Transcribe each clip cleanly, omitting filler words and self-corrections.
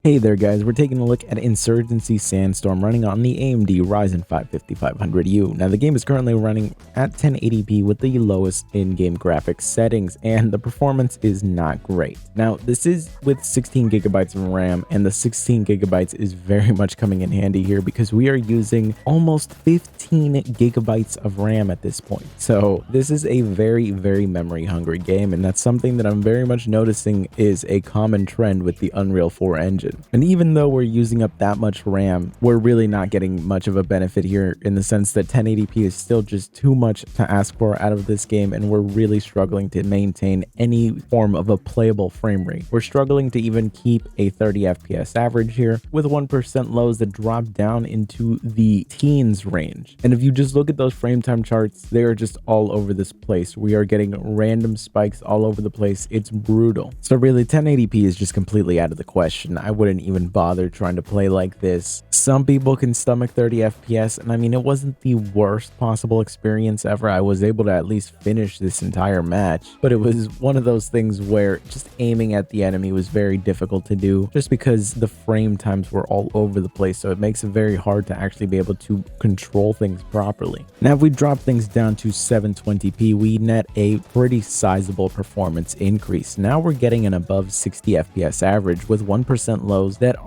Hey there guys, we're taking a look at Insurgency Sandstorm running on the AMD Ryzen 5 5500U. Now the game is currently running at 1080p with the lowest in-game graphics settings and the performance is not great. Now this is with 16 gigabytes of RAM, and the 16 gigabytes is very much coming in handy here because we are using almost 15 gigabytes of RAM at this point. So this is a very memory hungry game, and that's something that I'm very much noticing is a common trend with the Unreal 4 engine. And even though we're using up that much RAM, we're really not getting much of a benefit here, in the sense that 1080p is still just too much to ask for out of this game, and we're really struggling to maintain any form of a playable frame rate. We're struggling to even keep a 30 FPS average here, with 1% lows that drop down into the teens range. And if you just look at those frame time charts, they are just all over this place. We are getting random spikes all over the place. It's brutal. So really 1080p is just completely out of the question. I wouldn't even bother trying to play like this. Some people can stomach 30 FPS, and I mean, it wasn't the worst possible experience ever. I was able to at least finish this entire match, but it was one of those things where just aiming at the enemy was very difficult to do, just because the frame times were all over the place. So it makes it very hard to actually be able to control things properly. Now if we drop things down to 720p, we net a pretty sizable performance increase. Now we're getting an above 60 FPS average with 1% lows that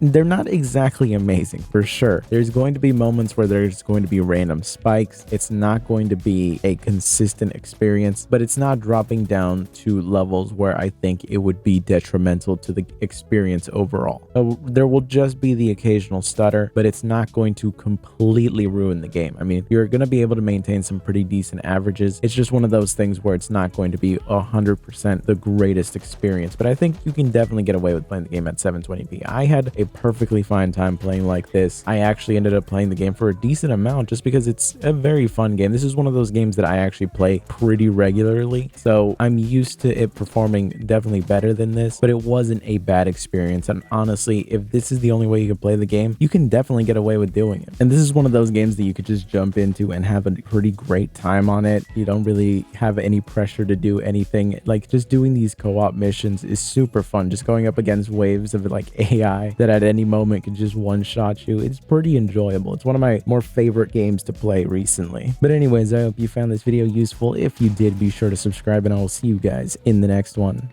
they're not exactly amazing, for sure. There's going to be moments where there's going to be random spikes. It's not going to be a consistent experience, but it's not dropping down to levels where I think it would be detrimental to the experience overall. So there will just be the occasional stutter, but it's not going to completely ruin the game. I mean, you're going to be able to maintain some pretty decent averages. It's just one of those things where it's not going to be 100% the greatest experience, but I think you can definitely get away with playing the game at 720p. I had a perfectly fine time playing like this. I actually ended up playing the game for a decent amount just because it's a very fun game. This is one of those games that I actually play pretty regularly, so I'm used to it performing definitely better than this, but it wasn't a bad experience. And honestly, if this is the only way you can play the game, you can definitely get away with doing it. And this is one of those games that you could just jump into and have a pretty great time on it. You don't really have any pressure to do anything. Like, just doing these co-op missions is super fun. Just going up against waves of like AI that at any moment can just one-shot you. It's pretty enjoyable. It's one of my more favorite games to play recently. But anyways, I hope you found this video useful. If you did, be sure to subscribe, and I will see you guys in the next one.